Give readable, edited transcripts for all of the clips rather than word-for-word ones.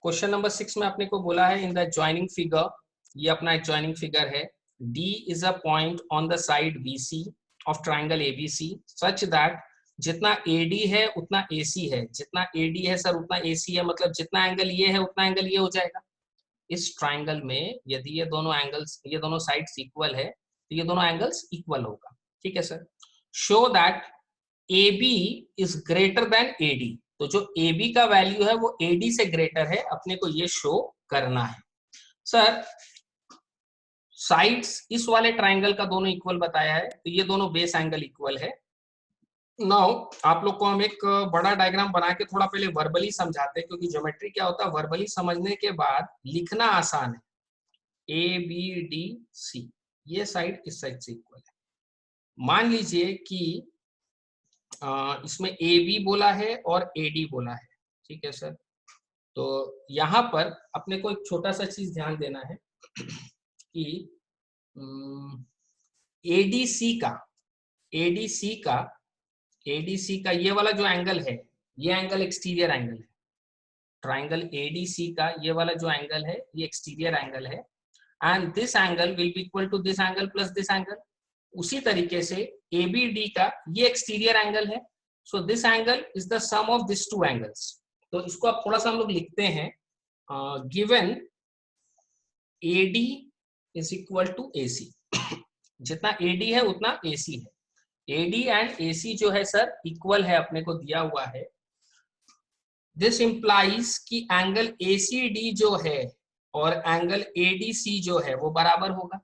Question number 6 में अपने को बोला है इन द ज्वाइनिंग फिगर, ये अपना एक ज्वाइनिंग फिगर है, D is a point on the side BC of triangle ABC such that जितना AD है उतना AC है, जितना AD है सर उतना AC है, मतलब जितना एंगल ये है उतना एंगल ये हो जाएगा। इस ट्राइंगल में यदि ये दोनों एंगल्स, ये दोनों साइड्स इक्वल है तो ये दोनों एंगल्स इक्वल होगा। ठीक है sir. Show that AB is greater then AD, तो जो AB का वैल्यू है वो AD से ग्रेटर है, अपने को ये शो करना है। सर साइड्स इस वाले ट्राइंगल का दोनों इक्वल बताया है, तो ये दोनों बेस एंगल इक्वल है। नाउ आप लोग को हम एक बड़ा डायग्राम बना के थोड़ा पहले वर्बली समझाते हैं, क्योंकि ज्योमेट्री क्या होता है, वर्बली समझने के बाद लिखना आसान है। ABDC ये साइड इस साइड से इक्वल है। मान लीजिए कि इसमें AB बोला है और AD बोला है। ठीक है सर। तो यहाँ पर अपने को एक छोटा सा चीज ध्यान देना है कि ADC का ये वाला जो एंगल है, ये एंगल एक्सटीरियर एंगल है। ट्राइंगल ADC का ये वाला जो एंगल है ये एक्सटीरियर एंगल है, and this angle will be equal to this angle plus this angle. उसी तरीके से ABD का ये एक्सटीरियर एंगल है, so this angle is the sum of this two angles. तो इसको अब थोड़ा सा हम लोग लिखते हैं, given AD is equal to AC, जितना AD है उतना AC है। AD एंड AC जो है सर इक्वल है, अपने को दिया हुआ है। दिस इंप्लाइज कि एंगल ACD जो है और एंगल ADC जो है वो बराबर होगा।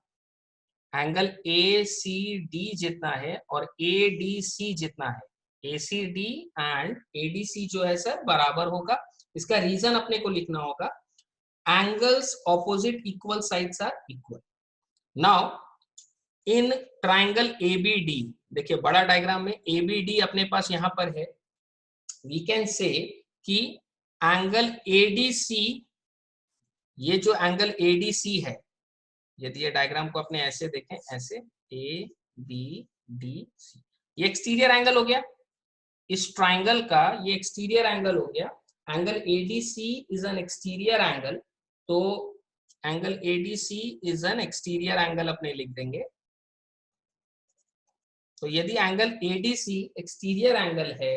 एंगल ACD जितना है और ADC जितना है, ACD एंड ADC जो है सर बराबर होगा। इसका रीजन अपने को लिखना होगा, angles opposite equal sides are equal. Now in triangle ABD, देखिए बड़ा डायग्राम में ABD अपने पास यहां पर है, वी कैन से कि एंगल ADC, ये जो एंगल ADC है, यदि ये डायग्राम को अपने ऐसे देखें, ऐसे ABDC, ये एक्सटीरियर एंगल हो गया। इस ट्राइंगल का ये एक्सटीरियर एंगल हो गया। Angle ADC is an exterior angle, तो angle ADC is an exterior angle अपने लिख देंगे। तो यदि एंगल ADC एक्सटीरियर एंगल है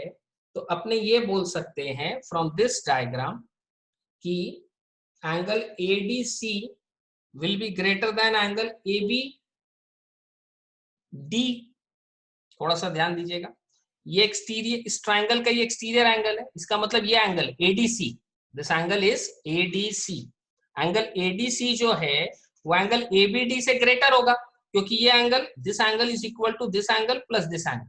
तो अपने ये बोल सकते हैं फ्रॉम दिस डायग्राम कि angle ADC will be greater than angle ABD। थोड़ा सा ध्यान दीजिएगा, ये एक्सटीरियर, इस ट्राइंगल का ये एक्सटीरियर एंगल है, इसका मतलब ये angle ADC, this angle is ADC। Angle ADC जो है वो एंगल ABD से ग्रेटर होगा, क्योंकि ये angle, this angle is equal to this angle plus this angle.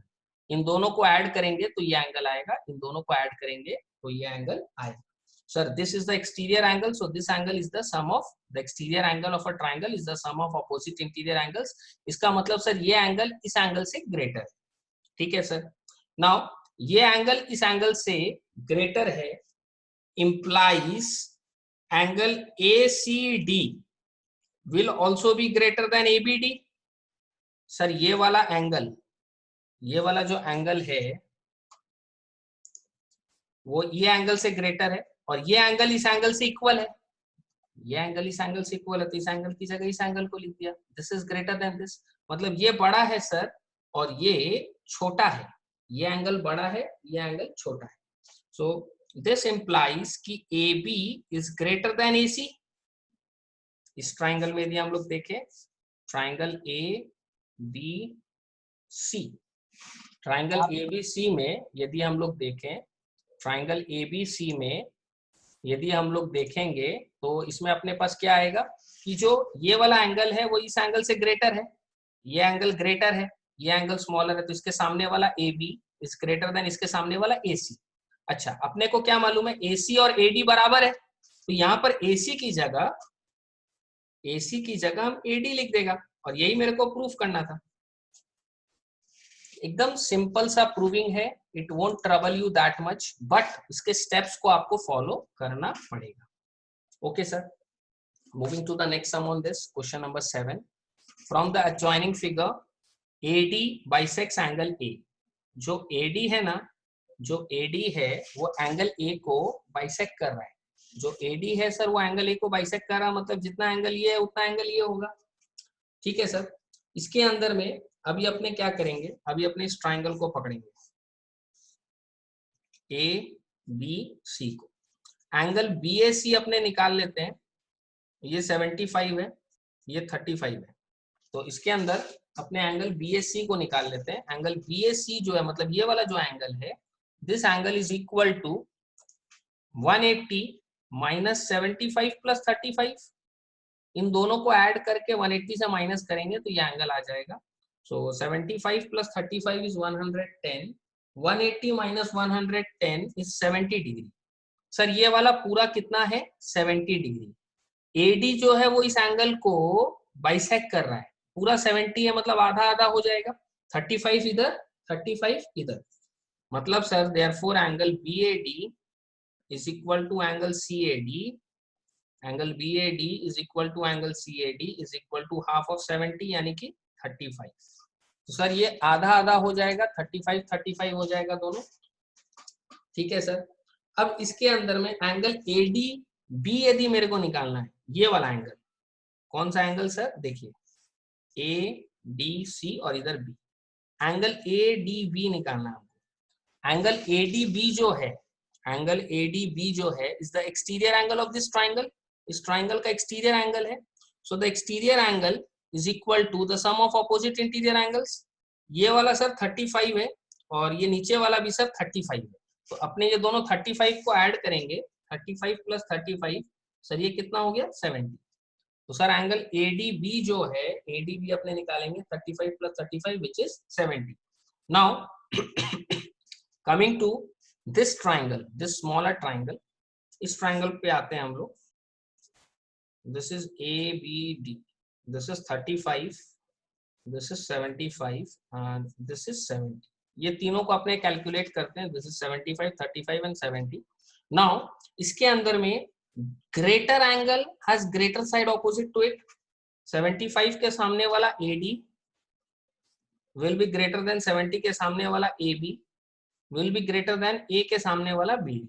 इन दोनों को ऐड करेंगे तो ये एंगल आएगा, इन दोनों को ऐड करेंगे तो ये एंगल आएगा। Sir this is the exterior angle, so this angle is the sum of the exterior angle of a triangle is the sum of opposite interior angles. इसका मतलब सर ये एंगल इस एंगल से greater है। ठीक है sir. Now ये angle इस एंगल से ग्रेटर है, implies angle ACD will also be greater than ABD। Sir ये वाला एंगल, ये वाला जो एंगल है वो ये एंगल से ग्रेटर है, और ये एंगल इस एंगल से इक्वल है। ये एंगल इस एंगल से इक्वल है, तो इस एंगल की जगह इस एंगल को लिख दिया, this is greater then this. मतलब ये बड़ा है सर और ये छोटा है, ये एंगल बड़ा है, ये एंगल छोटा है। सो दिस इंप्लाइज कि AB is greater then AC। इस ट्राइंगल में यदि हम लोग देखें, ट्राइंगल ABC, ट्राइंगल ABC में यदि हम लोग देखें, ट्राइंगल ABC में यदि हम लोग देखेंगे तो इसमें अपने पास क्या आएगा कि जो ये वाला एंगल है वो इस एंगल से ग्रेटर है, ये एंगल ग्रेटर है, ये एंगल स्मॉलर है, तो इसके सामने वाला AB इज ग्रेटर देन इसके सामने वाला AC। अच्छा, अपने को क्या मालूम है, AC और AD बराबर है, तो यहाँ पर AC की जगह हम AD लिख देगा, और यही मेरे को प्रूफ करना था। एकदम सिंपल सा प्रूविंग है, it won't trouble you that much, but इसके स्टेप्स को आपको फॉलो करना पड़ेगा। Okay sir, moving to the next sum on this, question number 7। From the adjoining figure AD bisects angle A। जो AD है ना, जो AD है वो एंगल A को बाइसेक्ट कर रहा है। जो AD है सर वो एंगल A को बाइसेक्ट कर रहा है, मतलब जितना एंगल ये है उतना एंगल ये होगा। ठीक है सर। इसके अंदर में अभी अपने क्या करेंगे, अभी अपने इस ट्राइंगल को पकड़ेंगे ABC को, एंगल BAC अपने निकाल लेते हैं। ये 75 है, ये 35 है, तो इसके अंदर अपने एंगल BAC को निकाल लेते हैं। एंगल BAC जो है मतलब ये वाला जो एंगल है, this angle is equal to 180 minus 75 plus 35। इन दोनों को ऐड करके 180 से माइनस करेंगे तो ये एंगल आ जाएगा। सो 75 plus 35 is 110, 180 minus 110 is 70 degree. Sir ये वाला पूरा कितना है, 70 डिग्री। AD जो है वो इस एंगल को बाइसेक्ट कर रहा है, पूरा 70 है, मतलब आधा आधा हो जाएगा, 35 इधर 35 इधर, मतलब sir therefore angle BAD is equal to angle CAD, angle BAD is equal to angle CAD is equal to half of 70 यानी कि 35। तो सर ये आधा आधा हो जाएगा, 35 35 हो जाएगा दोनों। ठीक है सर। अब इसके अंदर में एंगल ADB यदि मेरे को निकालना है, ये वाला एंगल, कौन सा एंगल सर, देखिए ADC और इधर B, एंगल ADB निकालना है हमको। एंगल ADB जो है, एंगल ADB जो है is the exterior angle of this triangle, इस ट्राइंगल का एक्सटीरियर एंगल है। So the exterior angle is equal to the sum of opposite interior angles. ये वाला सर 35 है और ये नीचे वाला भी सर 35 है, तो अपने ये दोनों 35 को ऐड करेंगे, 35 प्लस 35 सर ये कितना हो गया, 70। तो सर एंगल ADB जो है, ADB अपने निकालेंगे 35 plus 35 which is 70। Now coming to this triangle, this smaller triangle, इस ट्राइंगल पे आते हैं हम लोग। This is ABD, this is 35, this is 75 and this is 70। ये तीनों को अपने कैलकुलेट करते हैं, दिस इज 75, 35 एंड 70। नाउ इसके अंदर में greater angle has greater side opposite to it. 75 के सामने वाला AD will be greater than 70 के सामने वाला AB will be greater than A के सामने वाला BD।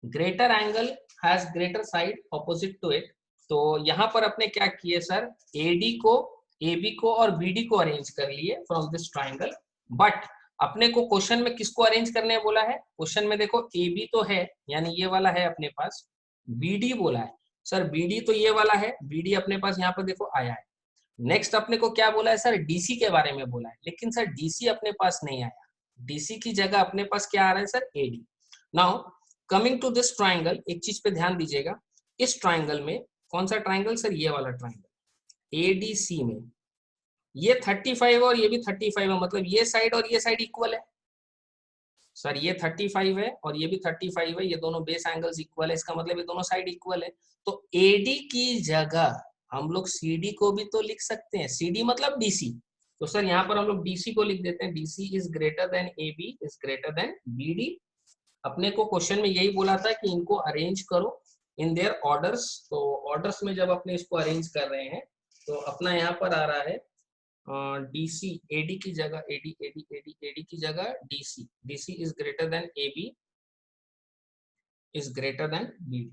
Greater angle has greater side opposite to it. तो यहाँ पर अपने क्या किए सर, AD को, AB को और BD को अरेंज कर लिए फ्रॉम दिस ट्राइंगल। बट अपने को क्वेश्चन में किसको अरेंज करने बोला है, क्वेश्चन में देखो AB तो है, यानी ये वाला है अपने पास, BD बोला है सर, BD तो ये वाला है, BD अपने पास यहाँ पर देखो आया है। नेक्स्ट अपने को क्या बोला है सर, DC के बारे में बोला है, लेकिन सर DC अपने पास नहीं आया, DC की जगह अपने पास क्या आ रहा है sir, AD। Now coming to this triangle, एक चीज पे ध्यान दीजिएगा, इस ट्राइंगल में कौन सा ट्राइंगल सर, ये वाला ट्राइंगल ADC में ये 35 और ये भी 35 है, मतलब ये साइड और ये साइड इक्वल है सर, ये 35 है और ये भी 35 है, ये दोनों बेस एंगल्स इक्वल है, इसका मतलब ये दोनों साइड इक्वल है। तो AD की जगह हम लोग CD को भी तो लिख सकते हैं, CD मतलब DC। तो सर यहाँ पर हम लोग DC को लिख देते हैं, DC is greater than AB is greater then BD। अपने को क्वेश्चन में यही बोला था कि इनको अरेंज करो इन देयर ऑर्डर्स। तो ऑर्डर्स में जब अपने इसको अरेंज कर रहे हैं तो अपना यहाँ पर आ रहा है DC, AD की जगह AD की जगह DC is greater than AB is greater then BD।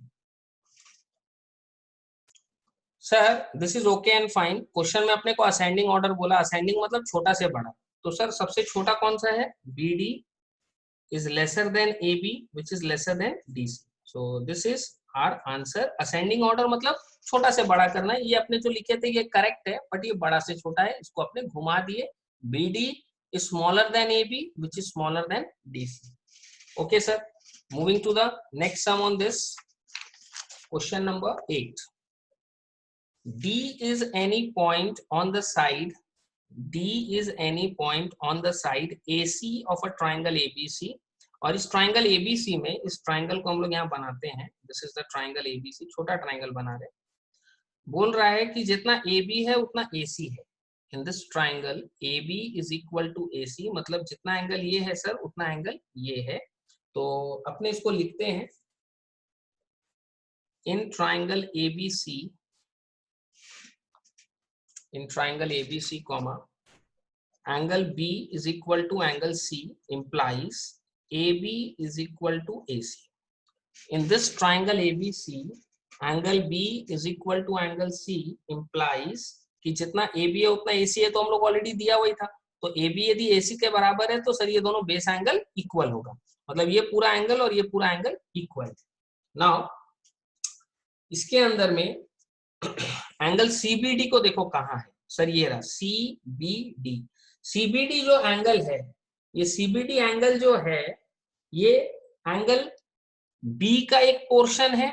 Sir this is okay and fine. Question में अपने को असेंडिंग ऑर्डर बोला, असेंडिंग मतलब छोटा से बड़ा, तो सर सबसे छोटा कौन सा है, BD is lesser than AB which is lesser than DC. So this is our answer. Ascending order मतलब छोटा से बड़ा करना है, ये अपने जो लिखे थे ये करेक्ट है, बट ये बड़ा से छोटा है, इसको अपने घुमा दिए। BD is smaller than AB which is smaller than DC. Okay sir, moving to the next sum on this, question number 8. D is any point on the side, D is any point on the side AC of a triangle ABC। और इस triangle ABC में, इस triangle को हम लोग यहाँ बनाते हैं, this is the triangle ABC, छोटा ट्राइंगल बना रहे, बोल रहा है कि जितना AB है उतना AC है। In this triangle AB is equal to AC, मतलब जितना एंगल ये है सर उतना एंगल ये है। तो अपने इसको लिखते हैं, in triangle ABC, in triangle ABC comma angle B is equal to angle C implies AB is equal to AC। in this triangle ABC angle B is equal to angle C implies कि जितना AB है उतना AC है, तो हम लोग already दिया हुआ ही था, तो AB यदि AC के बराबर है तो सर ये दोनों बेस एंगल इक्वल होगा, मतलब ये पूरा एंगल और ये पूरा एंगल इक्वल है। नाउ इसके अंदर में एंगल CBD को देखो कहाँ है सर, ये रहा CBD। CBD जो एंगल है, ये CBD एंगल जो है ये एंगल B का एक पोर्शन है,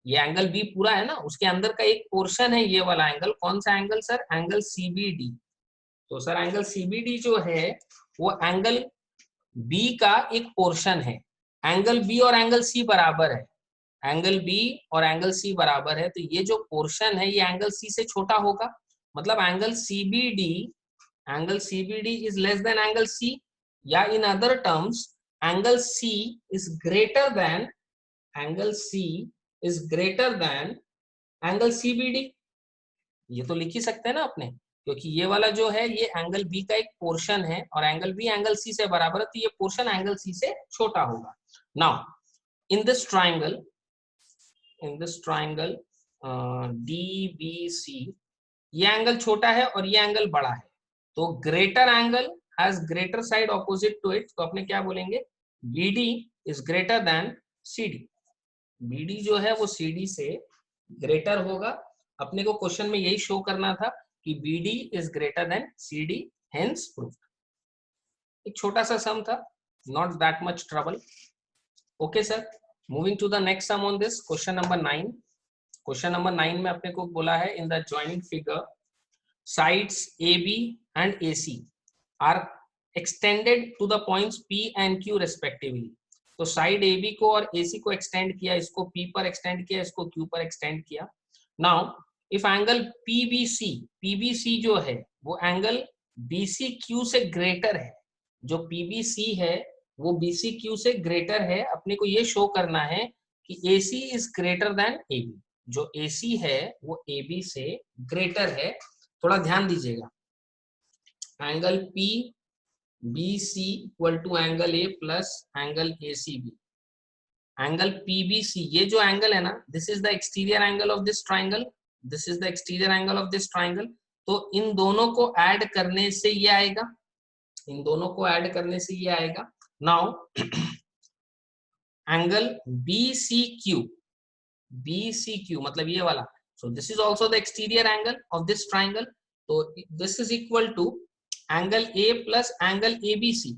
ये एंगल B पूरा है ना, उसके अंदर का एक पोर्शन है ये वाला एंगल। कौन सा एंगल सर? Angle CBD। तो सर एंगल CBD जो है वो एंगल B का एक पोर्शन है। एंगल B और एंगल C बराबर है, एंगल B और एंगल C बराबर है, तो ये जो पोर्शन है ये एंगल C से छोटा होगा, मतलब angle CBD is less than angle C, या in other terms angle C is greater than angle CBD। ये तो लिख ही सकते हैं ना अपने, क्योंकि ये वाला जो है ये एंगल B का एक पोर्शन है और एंगल B एंगल C से बराबर है, तो ये पोर्शन एंगल C से छोटा होगा। Now in this triangle DBC ये एंगल छोटा है और ये एंगल बड़ा है, तो greater angle has greater side opposite to it, तो अपने क्या बोलेंगे? BD is greater than CD। BD जो है वो CD से ग्रेटर होगा। अपने को क्वेश्चन में यही शो करना था कि BD is greater than CD, hence proved. एक छोटा सा सम था, not that much trouble. Okay sir, moving to the next sum on this, question number 9। Question number 9 में अपने को बोला है in the joining figure sides AB and AC are extended to the points P and Q respectively। तो side AB को और AC को extend किया, इसको P पर एक्सटेंड किया, इसको Q पर एक्सटेंड किया। नाउ इफ एंगल PBC जो है वो एंगल BCQ से ग्रेटर है, जो PBC है वो BCQ से ग्रेटर है, अपने को ये शो करना है कि AC is greater than AB, जो AC है वो AB से ग्रेटर है। थोड़ा ध्यान दीजिएगा, angle PBC equal to angle A plus angle ACB। Angle PBC ये जो एंगल है ना, this is the exterior angle of this triangle, this is the exterior angle of this triangle. तो इन दोनों को ऐड करने से ये आएगा, इन दोनों को ऐड करने से ये आएगा। नाउ एंगल BCQ मतलब ये वाला, so this is also the exterior angle of this triangle, so this is equal to angle A plus angle ABC।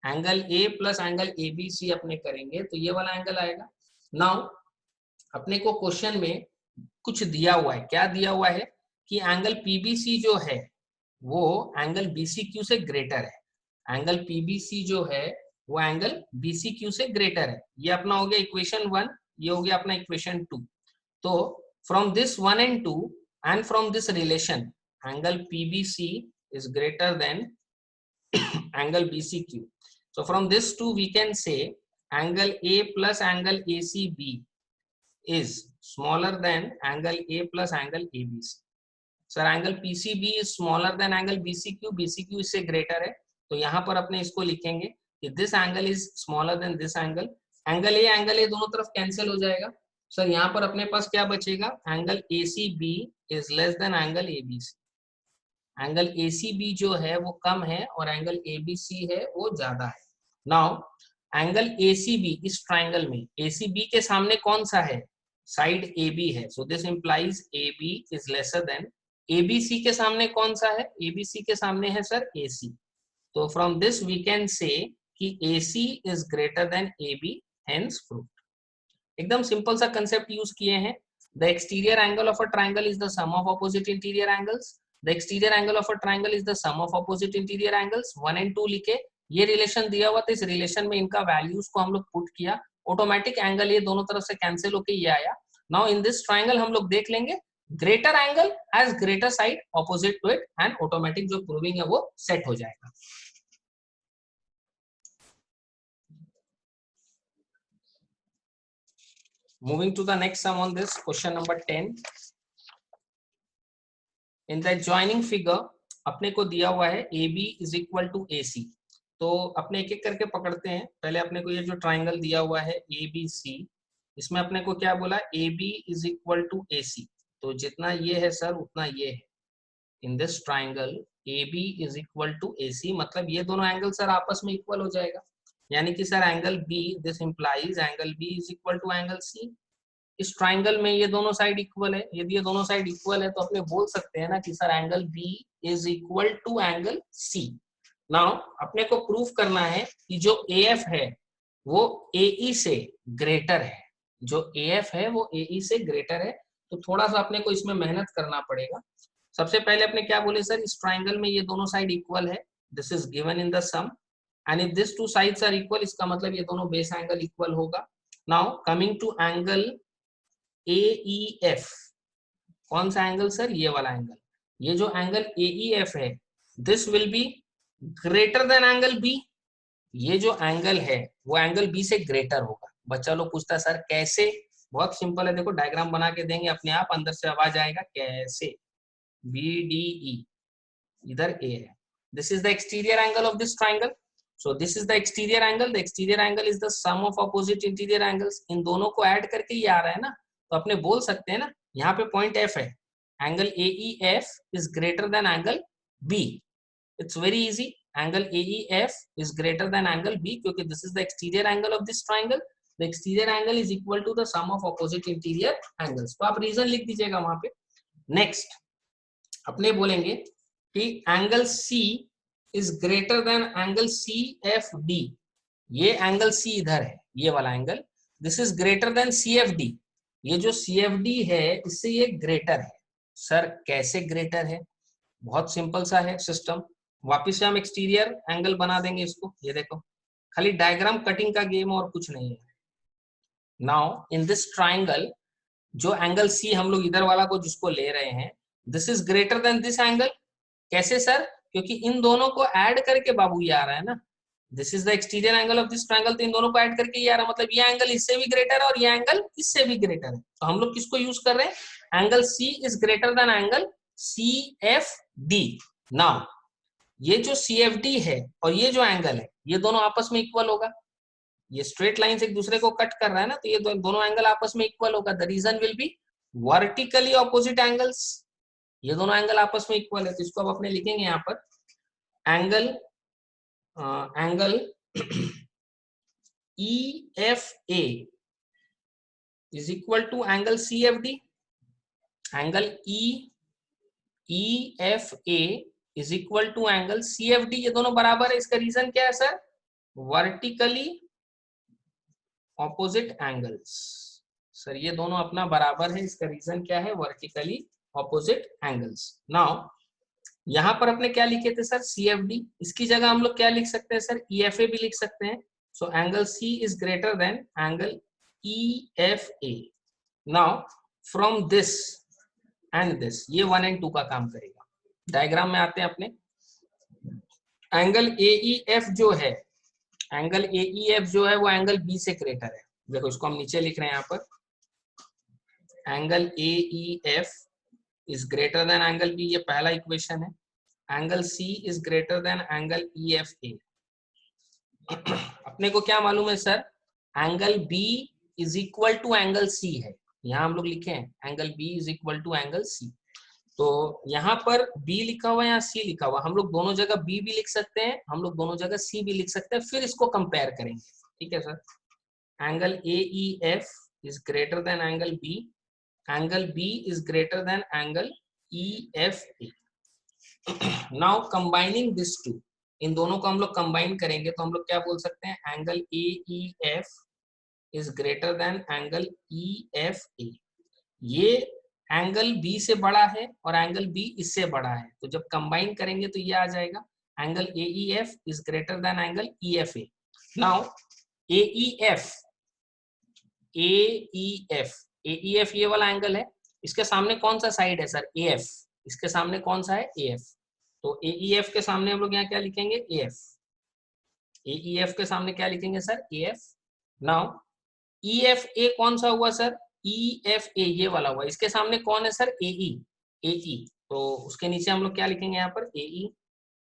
Angle A plus angle ABC अपने करेंगे तो ये वाला एंगल आएगा। नाउ अपने को क्वेश्चन में कुछ दिया हुआ है, क्या दिया हुआ है कि एंगल PBC जो है वो एंगल BCQ से ग्रेटर है, एंगल PBC जो है वो एंगल BCQ से ग्रेटर है। ये अपना हो गया इक्वेशन 1, ये हो गया अपना इक्वेशन 2। तो from this 1 and 2 and from this relation angle PBC is greater than angle BCQ। So from this 2 we can say angle A plus angle ACB is smaller than angle A plus angle ABC। Sir angle PCB is smaller than angle BCQ, BCQ इससे greater है, तो यहाँ पर अपने इसको लिखेंगे कि this angle is smaller than this angle। Angle A दोनों तरफ कैंसिल हो जाएगा। सर यहाँ पर अपने पास क्या बचेगा? Angle ACB is less than angle ABC। Angle ACB जो है वो कम है और एंगल ABC है वो ज्यादा है। नाउ एंगल ACB इस ट्राइंगल में ACB के सामने कौन सा है? साइड AB है, so this implies AB is lesser than ABC के सामने कौन सा है? ABC के सामने है सर AC। तो from this we can say कि AC is greater than AB, hence proved. एकदम सिंपल सा कंसेप्ट यूज किए हैं। The exterior angle of a triangle is the sum of opposite interior angles, the exterior angle of a triangle is the sum of opposite interior angles. 1 and 2 लिखे, ये relation दिया हुआ था, इस relation में इनका वैल्यूज को हम लोग पुट किया, ऑटोमेटिक एंगल ये दोनों तरफ से कैंसिल होके ये आया। नाउ इन दिस ट्राइंगल हम लोग देख लेंगे greater angle has greater side opposite to it and automatic जो प्रूविंग है वो सेट हो जाएगा। Moving to the next sum on this, question number 10। In the joining figure अपने को दिया हुआ है AB is equal to AC। तो अपने एक एक करके पकड़ते हैं। पहले अपने को ये जो ट्राइंगल दिया हुआ है ABC, इसमें अपने को क्या बोला, AB is equal to AC। तो जितना ये है सर उतना ये है। In this triangle AB is equal to AC, मतलब ये दोनों एंगल सर आपस में इक्वल हो जाएगा। यानी कि sir angle B, this implies angle B is equal to angle C। इस ट्राइंगल में ये दोनों साइड इक्वल है। यदि ये दोनों साइड इक्वल है तो अपने बोल सकते हैं ना कि sir angle B is equal to angle C। Now अपने को प्रूफ करना है कि जो AF है वो AE से ग्रेटर है। जो AF है वो AE से ग्रेटर है। तो थोड़ा सा अपने को इसमें मेहनत करना पड़ेगा। सबसे पहले अपने क्या बोले सर, इस ट्राइंगल में ये दोनों साइड इक्वल है, this is given in the sum, and if this two sides are equal, इसका मतलब ये दोनों बेस एंगल इक्वल होगा। Now coming to angle AEF, कौन सा एंगल सर, ये वाला एंगल। ये जो एंगल AEF है this will be greater than angle B। ये जो एंगल है वो एंगल B से ग्रेटर होगा। बच्चा लोग पूछता है सर कैसे, बहुत सिंपल है, देखो डायग्राम बना के देंगे अपने आप अंदर से आवाज आएगा कैसे। BDE इधर A है, this is the exterior angle of this triangle, so this is the exterior angle, the exterior angle is the sum of opposite interior angles। इन दोनों को ऐड करके ये आ रहा है ना, तो अपने बोल सकते हैं ना, यहाँ पे पॉइंट F है, angle AEF is greater than angle B। it's very easy, angle AEF is greater than angle B क्योंकि this is the exterior angle of this triangle, the exterior angle is equal to the sum of opposite interior angles। तो आप reason लिख दीजिएगा वहां पे। Next अपने बोलेंगे कि angle C is greater than angle CFD। ये एंगल C इधर है, ये वाला angle, this is greater then CFD। ये जो CFD है इससे ये ग्रेटर है। सर कैसे ग्रेटर है, बहुत सिंपल सा है सिस्टम। वापिस से हम एक्सटीरियर एंगल बना देंगे इसको, ये देखो खाली डायग्राम कटिंग का गेम और कुछ नहीं है। नाउ इन दिस ट्राइंगल जो एंगल C हम लोग इधर वाला को जिसको ले रहे हैं, this is greater then this angle. कैसे सर, क्योंकि इन दोनों को ऐड करके बाबू ये आ रहा है ना, this is the exterior angle of this triangle, तो इन दोनों को ऐड करके ये आ रहा है, मतलब ये एंगल इससे भी ग्रेटर है और ये एंगल इससे भी ग्रेटर है। तो हम लोग किसको यूज कर रहे हैं, angle C is greater than angle CFD। Now ये जो CFD है और ये जो एंगल है ये दोनों आपस में इक्वल होगा। ये स्ट्रेट लाइन एक दूसरे को कट कर रहा है ना, तो ये दोनों एंगल आपस में इक्वल होगा। The reason will be vertically opposite angles. ये दोनों एंगल आपस में इक्वल है, तो इसको अब अपने लिखेंगे यहाँ पर angle angle EFA is equal to angle CFD। Angle EFA is equal to angle CFD। ये दोनों बराबर है, इसका रीजन क्या है sir, vertically opposite angles. Sir ये दोनों अपना बराबर है, इसका रीजन क्या है, वर्टिकली ऑपोजिट एंगल्स। नाउ यहाँ पर अपने क्या लिखे थे सर, CFD, इसकी जगह हम लोग क्या लिख सकते हैं सर, EFA भी लिख सकते हैं। So angle C is greater than angle EFA। Now from this and this, ये 1 और 2 का काम करेगा। डायग्राम में आते हैं अपने। एंगल AEF जो है, एंगल AEF जो है वो एंगल B से ग्रेटर है। देखो इसको हम नीचे लिख रहे हैं यहाँ पर, angle AEF is greater than angle B, ये पहला इक्वेशन है। Angle C is greater than angle EFA। अपने को क्या मालूम है sir, angle B is equal to angle C है। यहाँ हम लोग लिखे हैं angle B is equal to angle C। तो यहाँ पर B लिखा हुआ है, यहाँ C लिखा हुआ, हम लोग दोनों जगह B भी लिख सकते हैं, हम लोग दोनों जगह C भी लिख सकते हैं, फिर इसको कंपेयर करेंगे। ठीक है sir, angle AEF is greater than angle B, angle B is greater than angle EFA। Now combining this two, इन दोनों को हम लोग कंबाइन करेंगे तो हम लोग क्या बोल सकते हैं, angle AEF is greater than angle EFA। ये एंगल B से बड़ा है और एंगल B इससे बड़ा है, तो जब कंबाइन करेंगे तो ये आ जाएगा angle AEF is greater than angle EFA। Now AEF ये वाला एंगल है, इसके सामने कौन सा साइड है सर, AF, इसके सामने कौन सा है, AF। तो AEF के सामने हम लोग यहाँ क्या लिखेंगे, AF। AEF के सामने क्या लिखेंगे सर, AF। नाउ EFA कौन सा हुआ सर, EFA ये वाला हुआ, इसके सामने कौन है सर, AE। तो उसके नीचे हम लोग क्या लिखेंगे यहाँ पर, AE।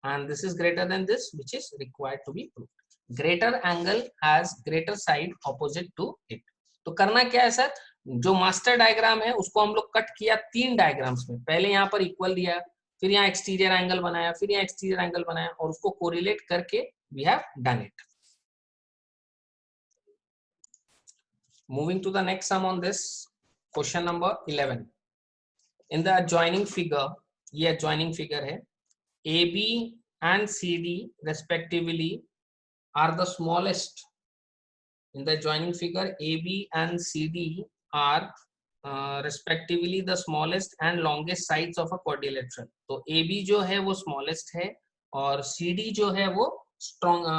and this is greater than this, which is required to be proved. Greater angle has greater side opposite to it. तो करना क्या है सर, जो मास्टर डायग्राम है उसको हम लोग कट किया 3 डायग्राम्स में। पहले यहाँ पर इक्वल दिया, फिर यहाँ एक्सटीरियर एंगल बनाया, फिर यहाँ एक्सटीरियर एंगल बनाया, और उसको कोरिलेट करके we have done it. Moving to the next sum on this, question number 11. In the adjoining figure, ये adjoining figure है, AB and CD respectively are the smallest. In the adjoining figure, AB and CD are respectively the smallest and longest sides of a quadrilateral. तो AB जो है वो smallest है और CD जो है वो strong,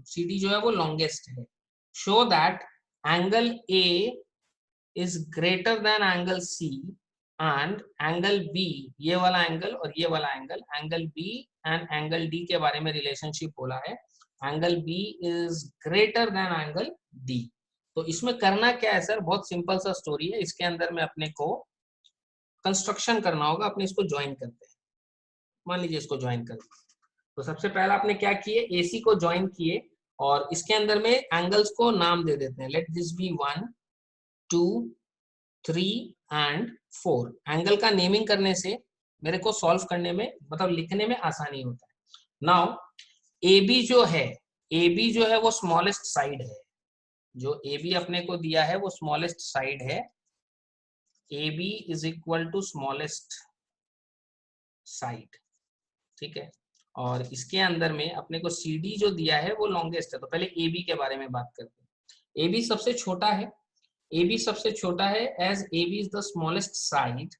CD जो है वो longest है. Show that angle A is greater than angle C and angle B, ये वाला एंगल और ये वाला angle, angle B and angle D के बारे में रिलेशनशिप बोला है, angle B is greater than angle D. तो इसमें करना क्या है सर, बहुत सिंपल सा स्टोरी है। इसके अंदर में अपने को कंस्ट्रक्शन करना होगा। अपने इसको ज्वाइन करते हैं, मान लीजिए इसको ज्वाइन करते हैं। तो सबसे पहला आपने क्या किए, AC को ज्वाइन किए और इसके अंदर में एंगल्स को नाम दे देते हैं। Let this be 1, 2, 3 and 4। Angle का नेमिंग करने से मेरे को सॉल्व करने में, मतलब लिखने में आसानी होता है। नाउ AB जो है, AB जो है वो स्मॉलेस्ट साइड है। जो AB अपने को दिया है वो स्मॉलेस्ट साइड है। AB is equal to smallest side, ठीक है। और इसके अंदर में अपने को CD जो दिया है वो लॉन्गेस्ट है। तो पहले AB के बारे में बात करते हैं। AB सबसे छोटा है, AB सबसे छोटा है as AB is the smallest side,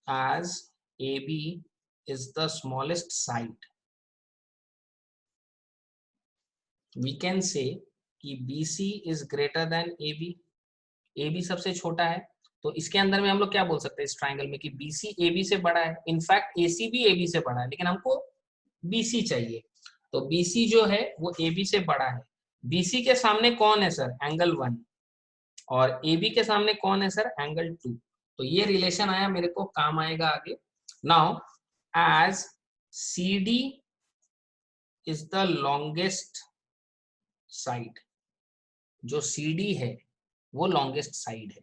as AB is the smallest side, we can say कि BC is greater than AB. AB सबसे छोटा है तो इसके अंदर में हम लोग क्या बोल सकते हैं इस ट्रायंगल में कि BC AB से बड़ा है। इनफैक्ट AC भी AB से बड़ा है, लेकिन हमको BC चाहिए। तो BC जो है वो AB से बड़ा है। BC के सामने कौन है सर, एंगल 1, और AB के सामने कौन है सर, एंगल 2। तो ये रिलेशन आया, मेरे को काम आएगा आगे। Now as CD is the longest side, जो CD है वो लॉन्गेस्ट साइड है,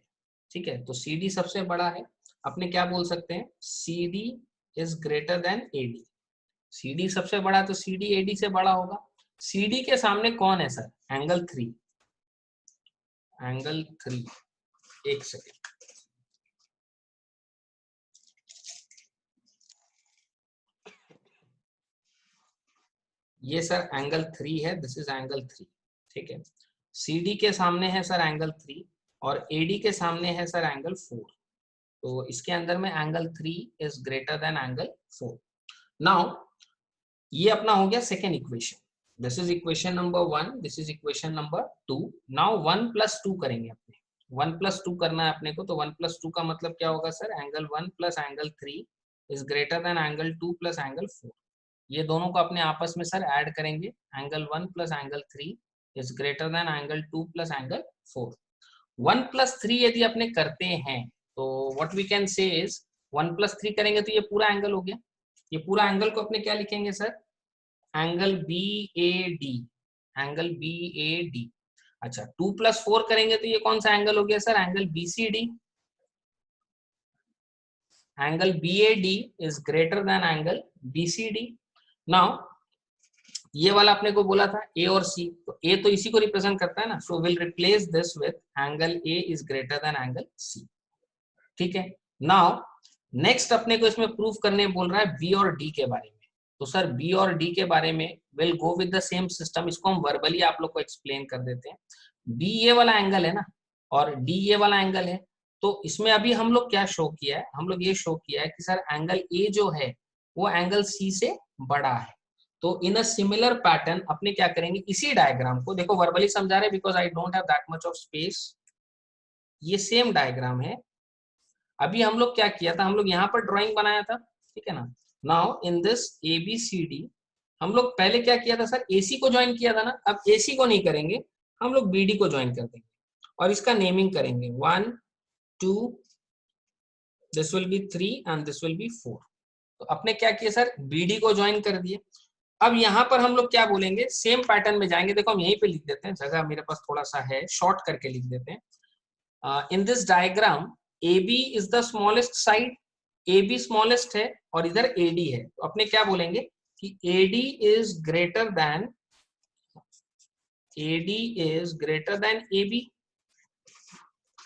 ठीक है। तो CD सबसे बड़ा है, अपने क्या बोल सकते हैं, CD is greater then AD। CD सबसे बड़ा तो CD AD से बड़ा होगा। CD के सामने कौन है सर, एंगल 3, एंगल 3। एक सेकेंड, ये सर एंगल 3 है, दिस इज एंगल 3, ठीक है। CD के सामने है सर एंगल 3 और AD के सामने है सर एंगल 4। तो इसके अंदर में angle 3 is greater than angle 4। Now ये अपना हो गया second equation. This is equation number 1, this is equation number 2। Now 1 + 2 करेंगे अपने, 1 + 2 करना है अपने को। तो 1 + 2 का मतलब क्या होगा sir, angle 1 + angle 3 is greater than angle 2 + angle 4। ये दोनों को अपने आपस में सर ऐड करेंगे, angle 1 + angle 3 is greater than angle 2 + angle 4। 1 + 3 यदि अपने करते हैं तो what we can say is 1 + 3 करेंगे तो ये पूरा एंगल हो गया। ये पूरा एंगल को अपने क्या लिखेंगे sir, angle BAD, angle BAD। अच्छा 2 + 4 करेंगे तो ये कौन सा एंगल हो गया sir, angle BCD। Angle BAD is greater than angle BCD। Now ये वाला अपने को बोला था A और C, तो A तो इसी को रिप्रेजेंट करता है ना, so will replace this with angle A is greater than angle C, ठीक है। नाउ नेक्स्ट अपने को इसमें प्रूफ करने बोल रहा है B और D के बारे में। तो सर B और D के बारे में will go with the same system. इसको हम वर्बली आप लोग को एक्सप्लेन कर देते हैं। B ये वाला एंगल है ना और D ये वाला एंगल है। तो इसमें अभी हम लोग क्या शो किया है, हम लोग ये शो किया है कि सर एंगल A जो है वो एंगल C से बड़ा है। तो इन अ सिमिलर पैटर्न अपने क्या करेंगे, इसी डायग्राम को देखो, वर्बली समझा रहे because I don't have that much of space. ये सेम डायग्राम है। अभी हम लोग क्या किया था, हम लोग यहाँ पर ड्राइंग बनाया था, ठीक है ना। नाउ इन दिस ABCD हम लोग पहले क्या किया था सर, AC को ज्वाइन किया था ना। अब AC को नहीं करेंगे, हम लोग BD को ज्वाइन कर देंगे और इसका नेमिंग करेंगे 1, 2, this will be 3 and this will be 4। तो अपने क्या किए सर, BD को ज्वाइन कर दिए। अब यहाँ पर हम लोग क्या बोलेंगे, सेम पैटर्न में जाएंगे। देखो हम यहीं पे लिख देते हैं, जगह मेरे पास थोड़ा सा है, शॉर्ट करके लिख देते हैं। In this diagram AB is the smallest side, AB smallest है और इधर AD है। तो अपने क्या बोलेंगे कि AD is greater than AB।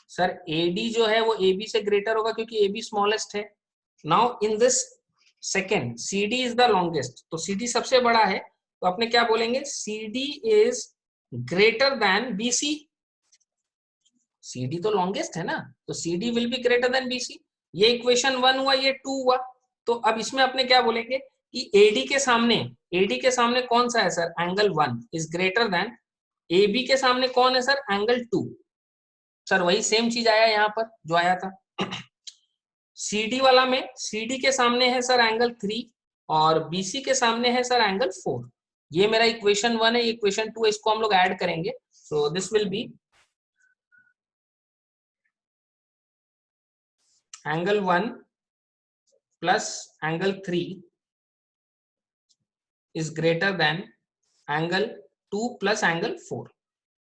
Sir AD जो है वो AB से ग्रेटर होगा क्योंकि AB स्मॉलेस्ट है। Now in this second CD is the longest, तो CD सबसे बड़ा है, तो अपने क्या बोलेंगे, CD is greater then BC। CD तो लॉन्गेस्ट है ना, तो CD will be greater then BC। ये इक्वेशन 1 हुआ, ये 2 हुआ। तो अब इसमें अपने क्या बोलेंगे कि AD के सामने कौन सा है sir, angle 1 is greater than, AB के सामने कौन है सर, एंगल 2। सर वही सेम चीज आया यहाँ पर जो आया था। CD वाला में CD के सामने है सर एंगल 3 और BC के सामने है सर एंगल 4। ये मेरा इक्वेशन 1 है, इक्वेशन 2 है, इसको हम लोग ऐड करेंगे। So this will be angle 1 plus angle 3 is greater than angle 2 plus angle 4।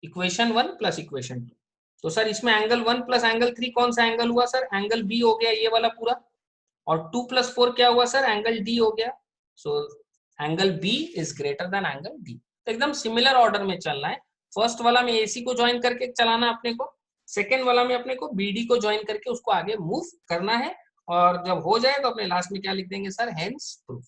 Equation 1 plus equation 2। तो सर इसमें एंगल 1 प्लस एंगल 3 कौन सा एंगल हुआ सर, एंगल B हो गया ये वाला पूरा, और 2 प्लस 4 क्या हुआ सर, एंगल D हो गया। So angle B is greater than angle D। तो एकदम सिमिलर ऑर्डर में चलना है। फर्स्ट वाला में AC को ज्वाइन करके चलाना अपने को, सेकेंड वाला में अपने को BD को ज्वाइन करके उसको आगे मूव करना है। और जब हो जाए तो अपने लास्ट में क्या लिख देंगे सर, हेंस प्रूफ।